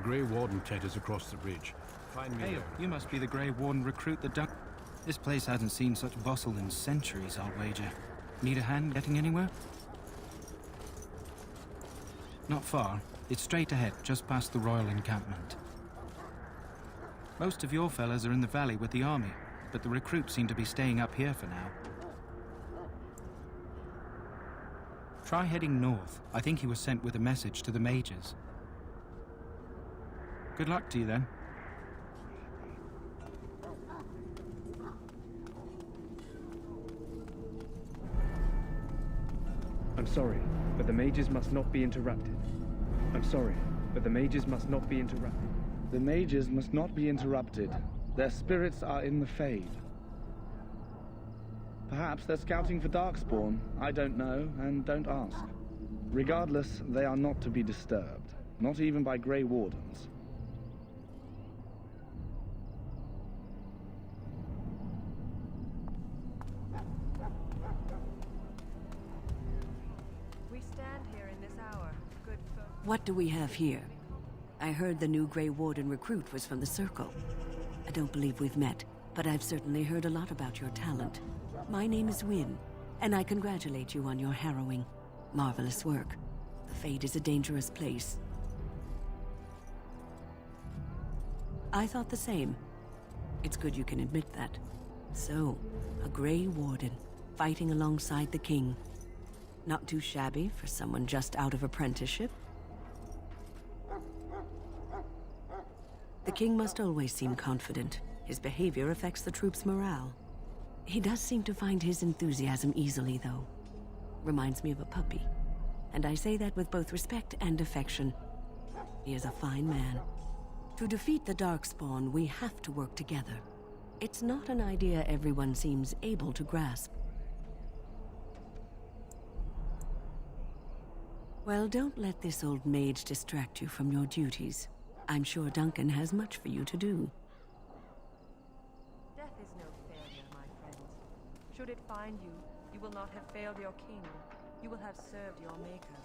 Grey Warden tent is across the bridge. Find me Hey, there. you must be the Grey Warden recruit that done... This place hasn't seen such bustle in centuries, I'll wager. Need a hand getting anywhere? Not far. It's straight ahead, just past the royal encampment. Most of your fellas are in the valley with the army, but the recruits seem to be staying up here for now. Try heading north. I think he was sent with a message to the mages. Good luck to you then. I'm sorry, but the mages must not be interrupted. I'm sorry, but the mages must not be interrupted. The mages must not be interrupted. Their spirits are in the Fade. Perhaps they're scouting for Darkspawn. I don't know, and don't ask. Regardless, they are not to be disturbed. Not even by Grey Wardens. We stand here in this hour, good folk. What do we have here? I heard the new Grey Warden recruit was from the Circle. I don't believe we've met, but I've certainly heard a lot about your talent. My name is Wynne, and I congratulate you on your harrowing, marvelous work. The Fade is a dangerous place. I thought the same. It's good you can admit that. So, a Grey Warden, fighting alongside the King. Not too shabby for someone just out of apprenticeship. The King must always seem confident. His behavior affects the troops' morale. He does seem to find his enthusiasm easily, though. Reminds me of a puppy. And I say that with both respect and affection. He is a fine man. To defeat the Darkspawn, we have to work together. It's not an idea everyone seems able to grasp. Well, don't let this old mage distract you from your duties. I'm sure Duncan has much for you to do. Death is no failure, my friends. Should it find you, you will not have failed your king. You will have served your maker.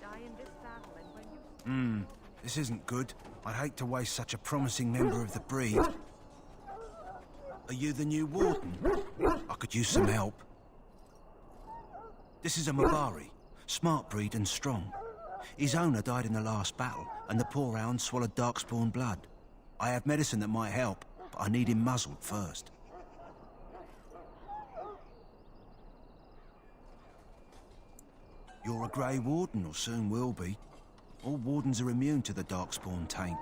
Die in this battle, and when you... This isn't good. I'd hate to waste such a promising member of the breed. Are you the new warden? I could use some help. This is a Mabari. Smart breed and strong. His owner died in the last battle, and the poor hound swallowed Darkspawn blood. I have medicine that might help, but I need him muzzled first. You're a Grey Warden, or soon will be. All wardens are immune to the Darkspawn taint.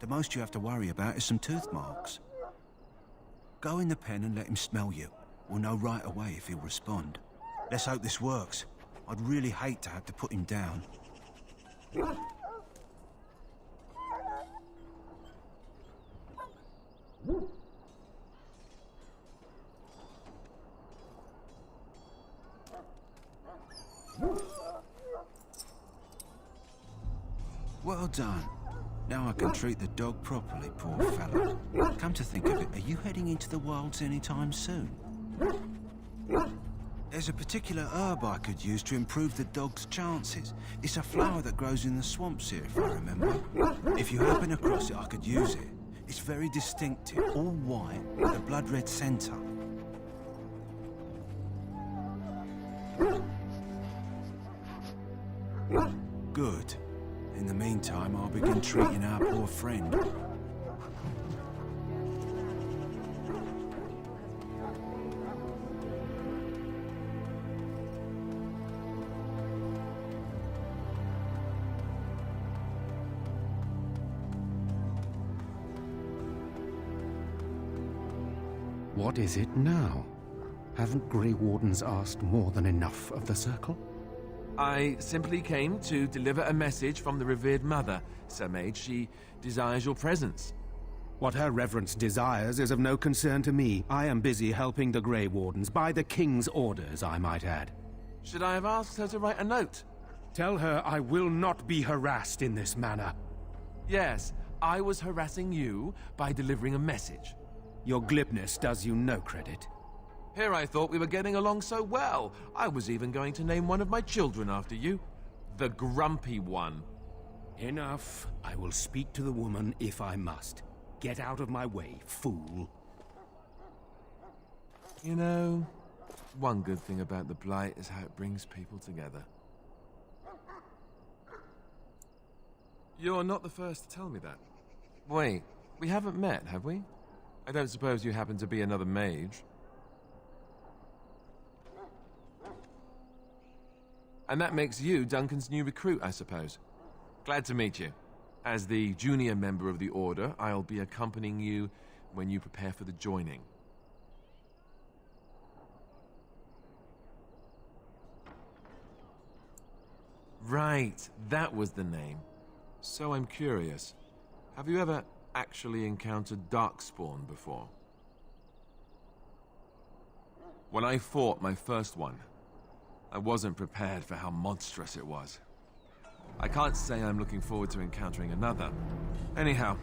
The most you have to worry about is some tooth marks. Go in the pen and let him smell you. We'll know right away if he'll respond. Let's hope this works. I'd really hate to have to put him down. Well done. Now I can treat the dog properly, poor fellow. Come to think of it, are you heading into the wilds anytime soon? There's a particular herb I could use to improve the dog's chances. It's a flower that grows in the swamps here, if I remember. If you happen across it, I could use it. It's very distinctive, all white, with a blood-red centre. Good. In the meantime, I'll begin treating our poor friend. What is it now? Haven't Grey Wardens asked more than enough of the Circle? I simply came to deliver a message from the revered mother, Sir Mage. She desires your presence. What her reverence desires is of no concern to me. I am busy helping the Grey Wardens, by the King's orders, I might add. Should I have asked her to write a note? Tell her I will not be harassed in this manner. Yes, I was harassing you by delivering a message. Your glibness does you no credit. Here I thought we were getting along so well. I was even going to name one of my children after you. The Grumpy One. Enough. I will speak to the woman if I must. Get out of my way, fool. You know, one good thing about the Blight is how it brings people together. You're not the first to tell me that. Wait, we haven't met, have we? I don't suppose you happen to be another mage? And that makes you Duncan's new recruit, I suppose. Glad to meet you. As the junior member of the Order, I'll be accompanying you when you prepare for the joining. Right, that was the name. So I'm curious. Have you ever actually encountered Darkspawn before? When I fought my first one, I wasn't prepared for how monstrous it was. I can't say I'm looking forward to encountering another. Anyhow,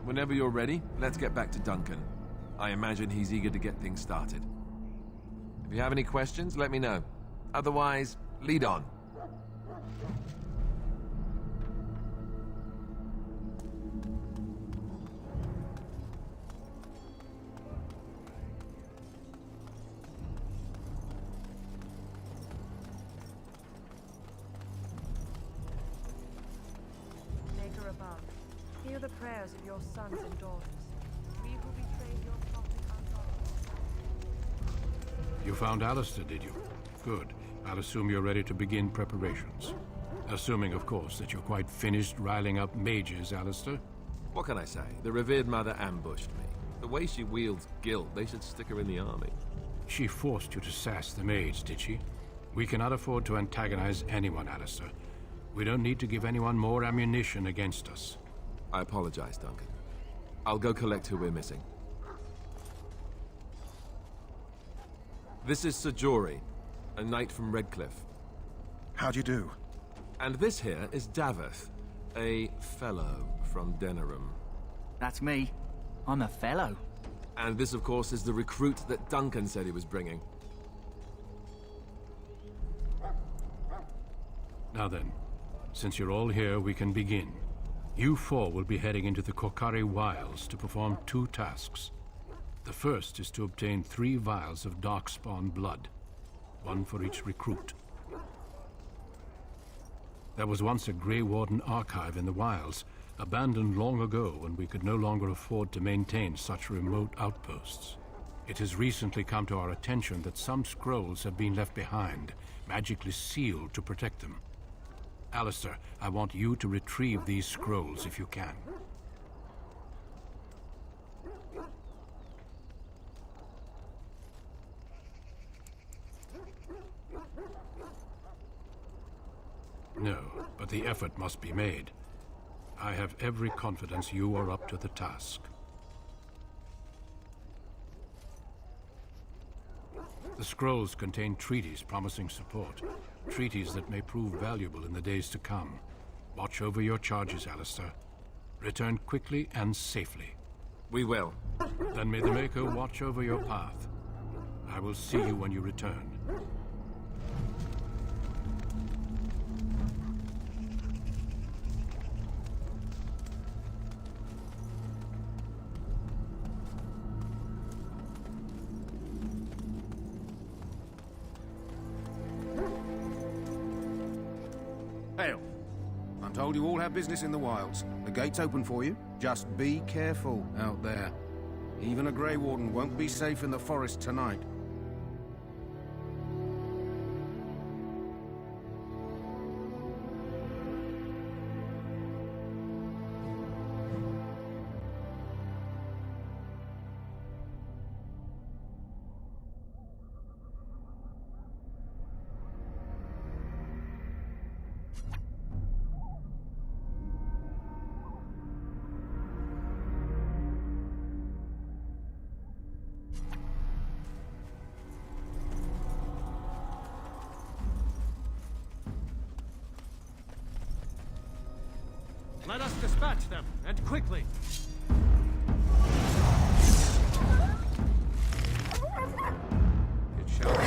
whenever you're ready, let's get back to Duncan. I imagine he's eager to get things started. If you have any questions, let me know. Otherwise, lead on. Maker above, hear the prayers of your sons and daughters. We who betrayed your prophet You found Alistair, did you? Good. I'll assume you're ready to begin preparations. Assuming, of course, that you're quite finished riling up mages, Alistair. What can I say? The revered mother ambushed me. The way she wields guilt, they should stick her in the army. She forced you to sass the maids, did she? We cannot afford to antagonize anyone, Alistair. We don't need to give anyone more ammunition against us. I apologize, Duncan. I'll go collect who we're missing. This is Sir Jory, a knight from Redcliffe. How'd you do? And this here is Daveth, a fellow from Denerim. That's me. I'm a fellow. And this, of course, is the recruit that Duncan said he was bringing. Now then, since you're all here, we can begin. You four will be heading into the Korcari Wilds to perform 2 tasks. The first is to obtain 3 vials of Darkspawn blood, 1 for each recruit. There was once a Grey Warden archive in the wilds, abandoned long ago when we could no longer afford to maintain such remote outposts. It has recently come to our attention that some scrolls have been left behind, magically sealed to protect them. Alistair, I want you to retrieve these scrolls if you can. No, but the effort must be made. I have every confidence you are up to the task. The scrolls contain treaties promising support. Treaties that may prove valuable in the days to come. Watch over your charges, Alistair. Return quickly and safely. We will. Then may the Maker watch over your path. I will see you when you return. Hail. I'm told you all have business in the wilds. The gate's open for you. Just be careful out there. Even a Grey Warden won't be safe in the forest tonight. Let us dispatch them, and quickly! It shall be.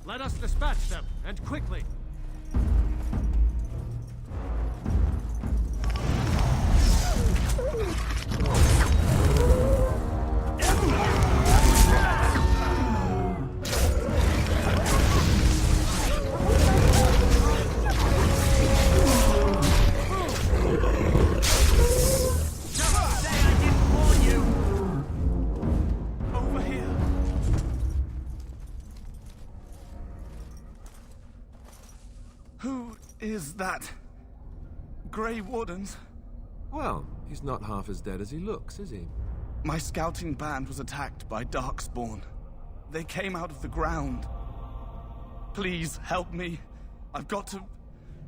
Let us dispatch them, and quickly! Who is that? Grey Wardens? Well, he's not half as dead as he looks, is he? My scouting band was attacked by Darkspawn. They came out of the ground. Please, help me. I've got to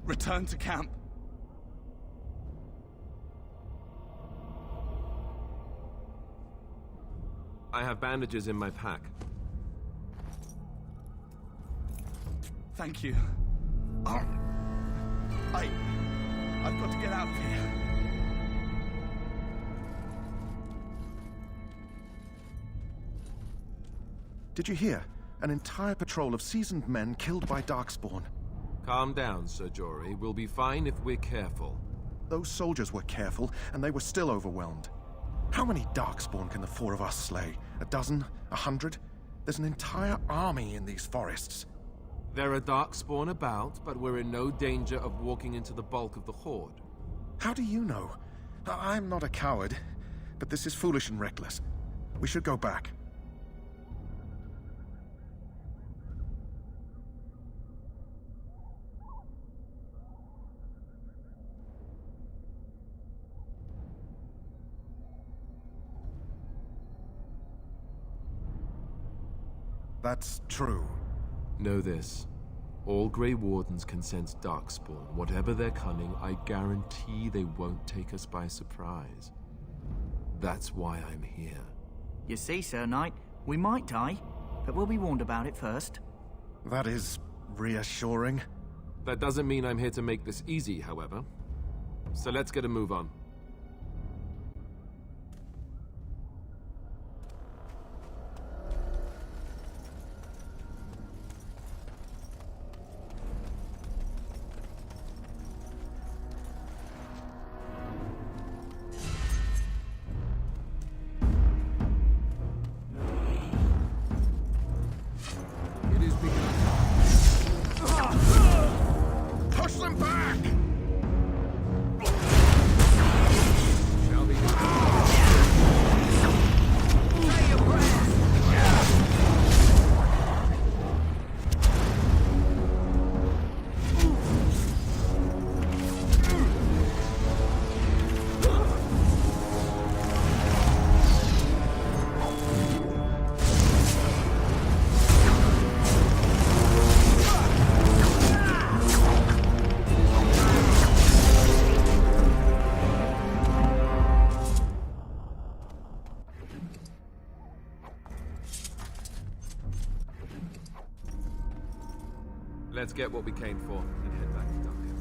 return to camp. I have bandages in my pack. Thank you. I've got to get out of here. Did you hear? An entire patrol of seasoned men killed by Darkspawn. Calm down, Sir Jory. We'll be fine if we're careful. Those soldiers were careful, and they were still overwhelmed. How many Darkspawn can the four of us slay? A dozen? 100? There's an entire army in these forests. There are Darkspawn about, but we're in no danger of walking into the bulk of the Horde. How do you know? I'm not a coward, but this is foolish and reckless. We should go back. That's true. Know this. All Grey Wardens can sense Darkspawn. Whatever their cunning, I guarantee they won't take us by surprise. That's why I'm here. You see, Sir Knight, we might die, but we'll be warned about it first. That is reassuring. That doesn't mean I'm here to make this easy, however. So let's get a move on. Push them back! Let's get what we came for and head back to Duncan.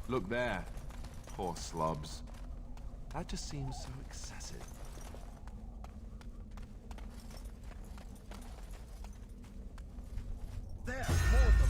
Look there. Poor slobs. That just seems so excessive. There, more of them.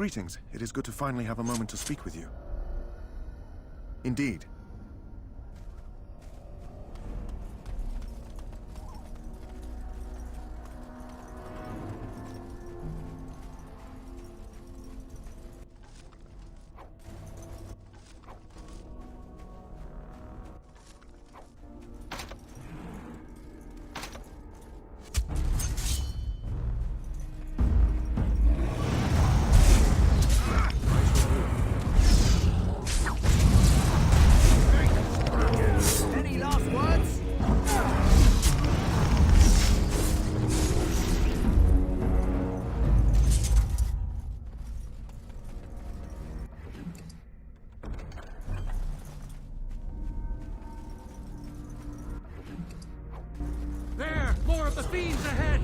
Greetings. It is good to finally have a moment to speak with you. Indeed. Any last words? There! More of the fiends ahead!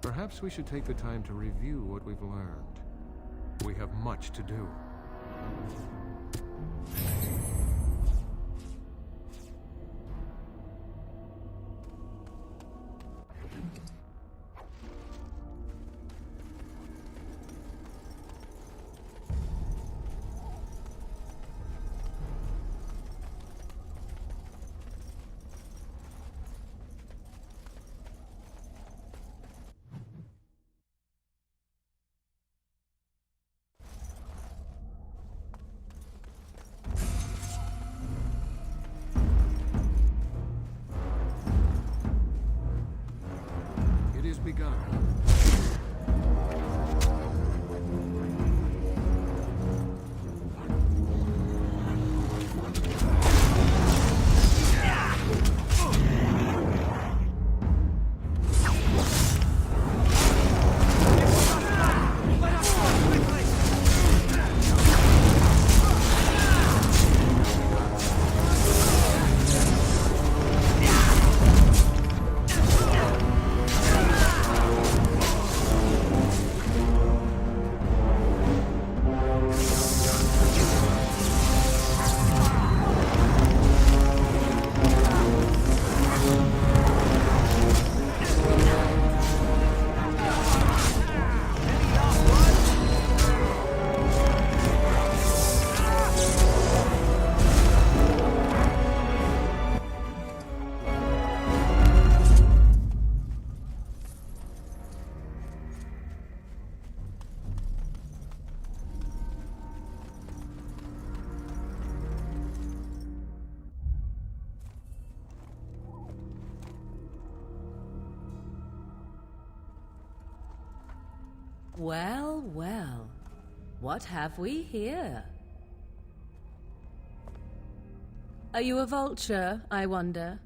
Perhaps we should take the time to review what we've learned. We have much to do. Begun. Well, well. What have we here? Are you a vulture, I wonder?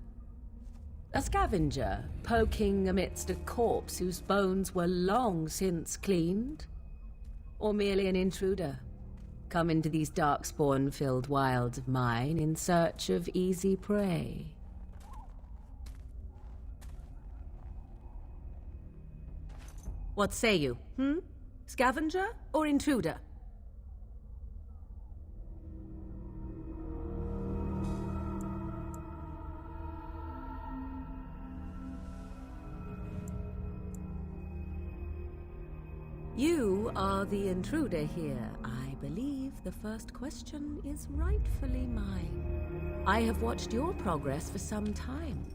A scavenger, poking amidst a corpse whose bones were long since cleaned? Or merely an intruder, come into these darkspawn-filled wilds of mine in search of easy prey? What say you, Scavenger or intruder? You are the intruder here. I believe the first question is rightfully mine. I have watched your progress for some time.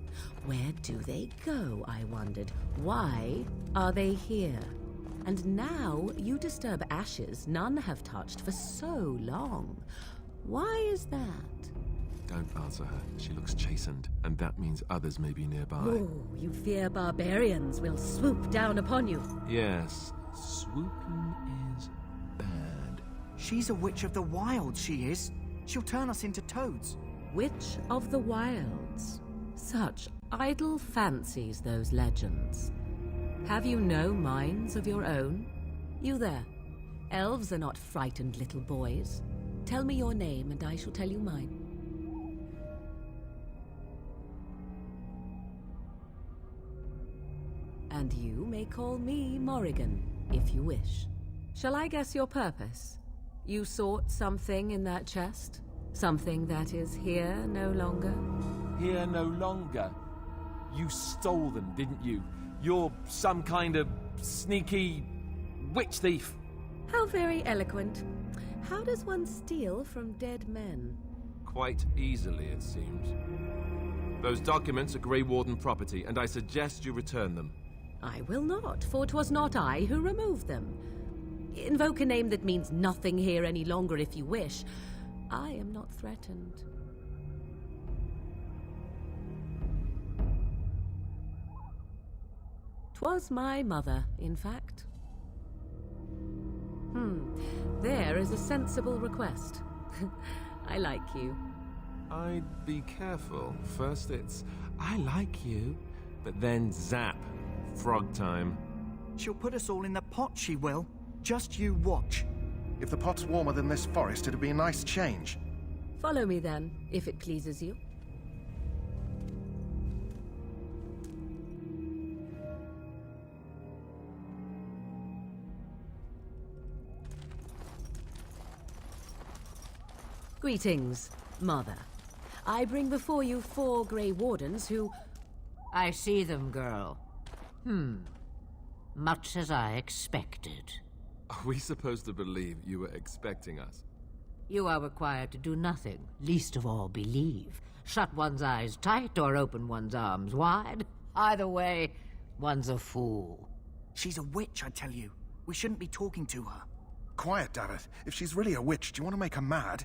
Where do they go, I wondered? Why are they here? And now you disturb ashes none have touched for so long. Why is that? Don't answer her. She looks chastened, and that means others may be nearby. Oh, you fear barbarians will swoop down upon you. Yes, swooping is bad. She's a witch of the wilds, she is. She'll turn us into toads. Witch of the wilds. Such idle fancies, those legends. Have you no minds of your own? You there. Elves are not frightened little boys. Tell me your name and I shall tell you mine. And you may call me Morrigan, if you wish. Shall I guess your purpose? You sought something in that chest? Something that is here no longer? Here no longer? You stole them, didn't you? You're some kind of sneaky witch thief. How very eloquent. How does one steal from dead men? Quite easily, it seems. Those documents are Grey Warden property, and I suggest you return them. I will not, for 'twas not I who removed them. Invoke a name that means nothing here any longer if you wish. I am not threatened. 'Twas my mother, in fact. There is a sensible request. I like you. I'd be careful. First it's, I like you, but then zap. Frog time. She'll put us all in the pot, she will. Just you watch. If the pot's warmer than this forest, it'd be a nice change. Follow me then, if it pleases you. Greetings, Mother. I bring before you 4 Grey Wardens who... I see them, girl. Much as I expected. Are we supposed to believe you were expecting us? You are required to do nothing, least of all believe. Shut one's eyes tight or open one's arms wide. Either way, one's a fool. She's a witch, I tell you. We shouldn't be talking to her. Quiet, Davith. If she's really a witch, do you want to make her mad?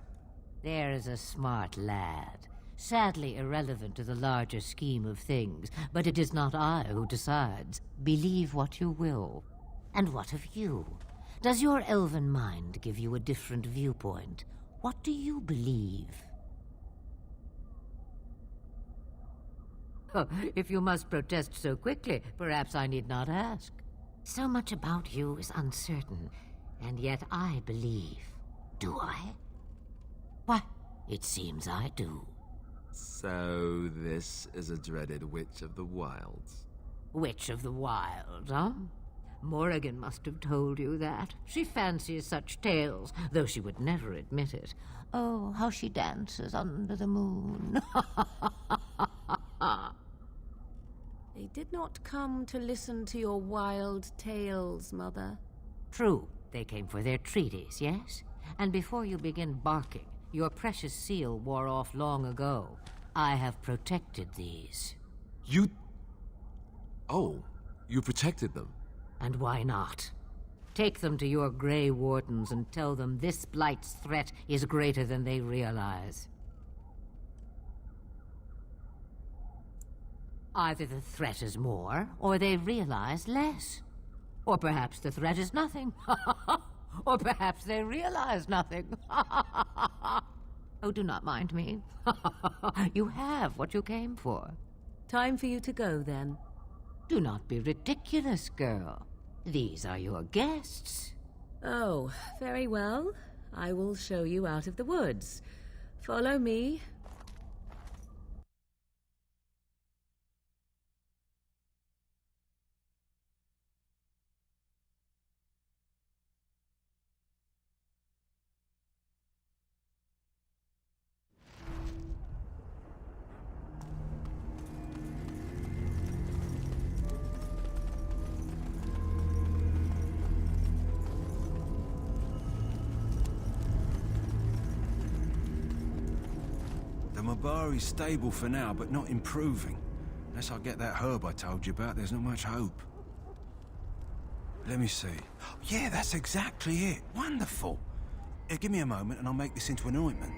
There is a smart lad. Sadly irrelevant to the larger scheme of things, but it is not I who decides. Believe what you will. And what of you? Does your elven mind give you a different viewpoint? What do you believe? Oh, if you must protest so quickly, perhaps I need not ask. So much about you is uncertain, and yet I believe. Do I? Why, it seems I do. So this is a dreaded Witch of the Wilds. Witch of the Wilds, huh? Morrigan must have told you that. She fancies such tales, though she would never admit it. Oh, how she dances under the moon. They did not come to listen to your wild tales, Mother. True, they came for their treaties, yes? And before you begin barking, your precious seal wore off long ago. I have protected these. You... Oh, you protected them? And why not? Take them to your Grey Wardens and tell them this Blight's threat is greater than they realize. Either the threat is more, or they realize less. Or perhaps the threat is nothing. Or perhaps they realize nothing. Oh, do not mind me. You have what you came for. Time for you to go, then. Do not be ridiculous, girl. These are your guests. Oh, very well. I will show you out of the woods. Follow me. Mabari's stable for now, but not improving. Unless I get that herb I told you about, there's not much hope. Let me see. Yeah, that's exactly it. Wonderful. Give me a moment and I'll make this into an ointment.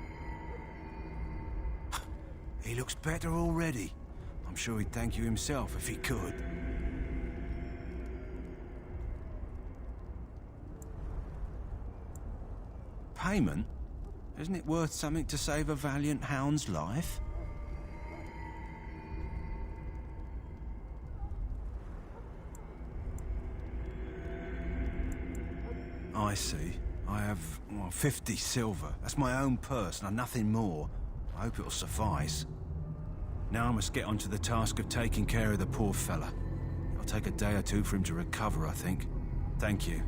He looks better already. I'm sure he'd thank you himself if he could. Payment? Isn't it worth something to save a valiant hound's life? I see. I have, well, 50 silver. That's my own purse, and nothing more. I hope it'll suffice. Now I must get on to the task of taking care of the poor fella. It'll take a day or two for him to recover, I think. Thank you.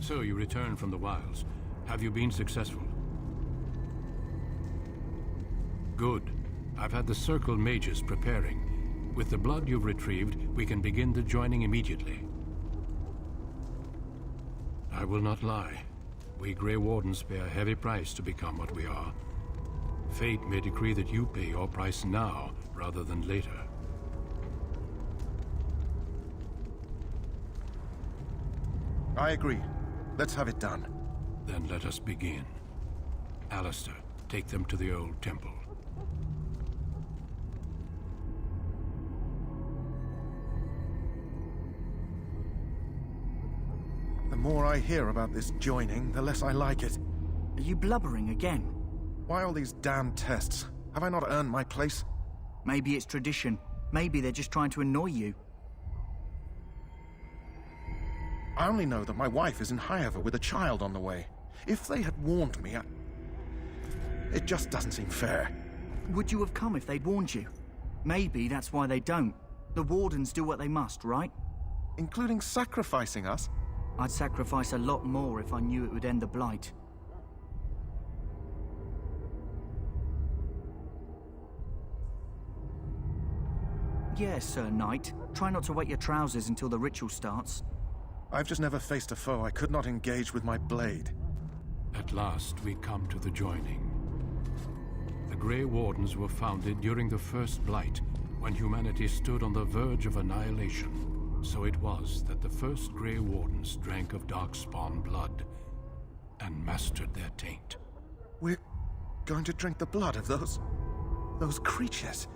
So you returned from the wilds. Have you been successful? Good. I've had the Circle mages preparing. With the blood you've retrieved, we can begin the joining immediately. I will not lie. We Grey Wardens pay a heavy price to become what we are. Fate may decree that you pay your price now, rather than later. I agree. Let's have it done. Then let us begin. Alistair, take them to the old temple. The more I hear about this joining, the less I like it. Are you blubbering again? Why all these damn tests? Have I not earned my place? Maybe it's tradition. Maybe they're just trying to annoy you. I only know that my wife is in Highever with a child on the way. If they had warned me, it just doesn't seem fair. Would you have come if they'd warned you? Maybe that's why they don't. The Wardens do what they must, right? Including sacrificing us? I'd sacrifice a lot more if I knew it would end the Blight. Yes, Sir Knight. Try not to wet your trousers until the ritual starts. I've just never faced a foe I could not engage with my blade. At last, we come to the joining. The Grey Wardens were founded during the First Blight, when humanity stood on the verge of annihilation. So it was that the first Grey Wardens drank of Darkspawn blood and mastered their taint. We're going to drink the blood of those creatures.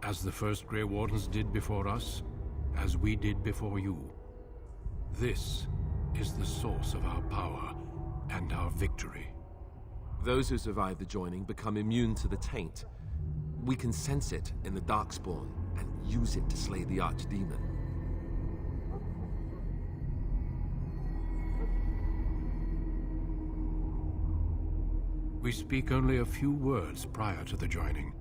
As the first Grey Wardens did before us, as we did before you. This is the source of our power and our victory. Those who survive the joining become immune to the taint. We can sense it in the Darkspawn and use it to slay the Archdemon. We speak only a few words prior to the joining,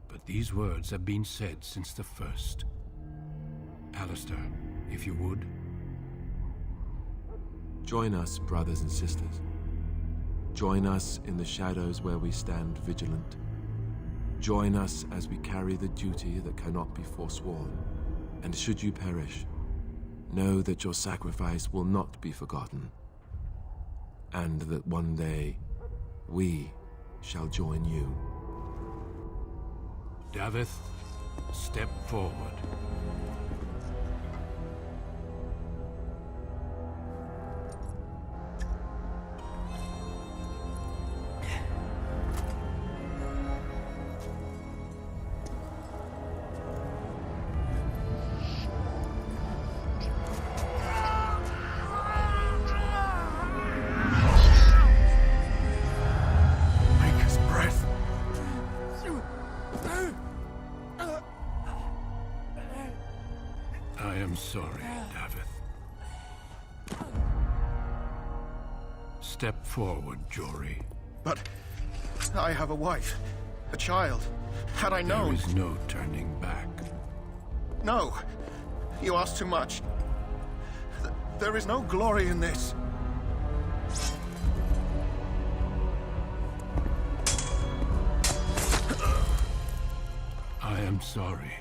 but these words have been said since the first. Alistair, if you would. Join us, brothers and sisters. Join us in the shadows where we stand vigilant. Join us as we carry the duty that cannot be forsworn. And should you perish, know that your sacrifice will not be forgotten. And that one day, we shall join you. Davith, step forward. I am sorry, Davith. Step forward, Jory. But I have a wife, a child. Had I known... There is no turning back. No! You ask too much. There is no glory in this. I am sorry.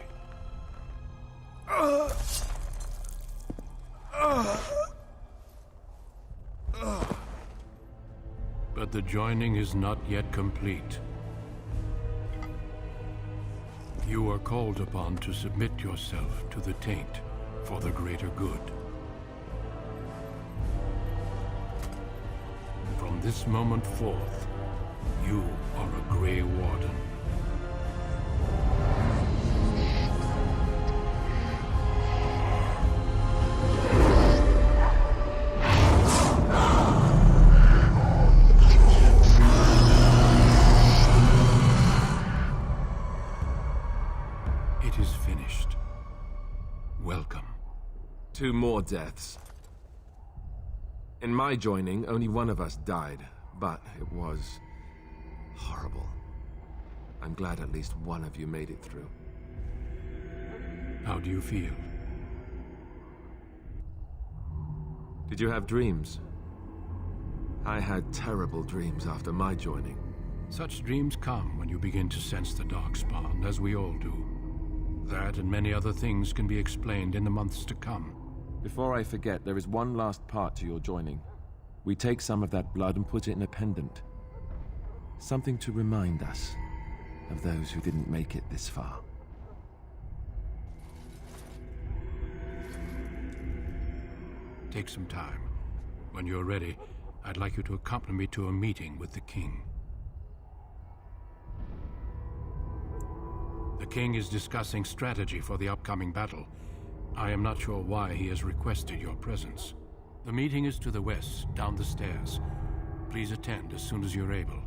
But the joining is not yet complete. You are called upon to submit yourself to the taint for the greater good. From this moment forth, you are a Grey Warden. It is finished. Welcome. 2 more deaths. In my joining, only one of us died, but it was horrible. I'm glad at least one of you made it through. How do you feel? Did you have dreams? I had terrible dreams after my joining. Such dreams come when you begin to sense the Darkspawn, as we all do. That and many other things can be explained in the months to come. Before I forget, there is one last part to your joining. We take some of that blood and put it in a pendant. Something to remind us of those who didn't make it this far. Take some time. When you're ready, I'd like you to accompany me to a meeting with the king. The king is discussing strategy for the upcoming battle. I am not sure why he has requested your presence. The meeting is to the west, down the stairs. Please attend as soon as you're able.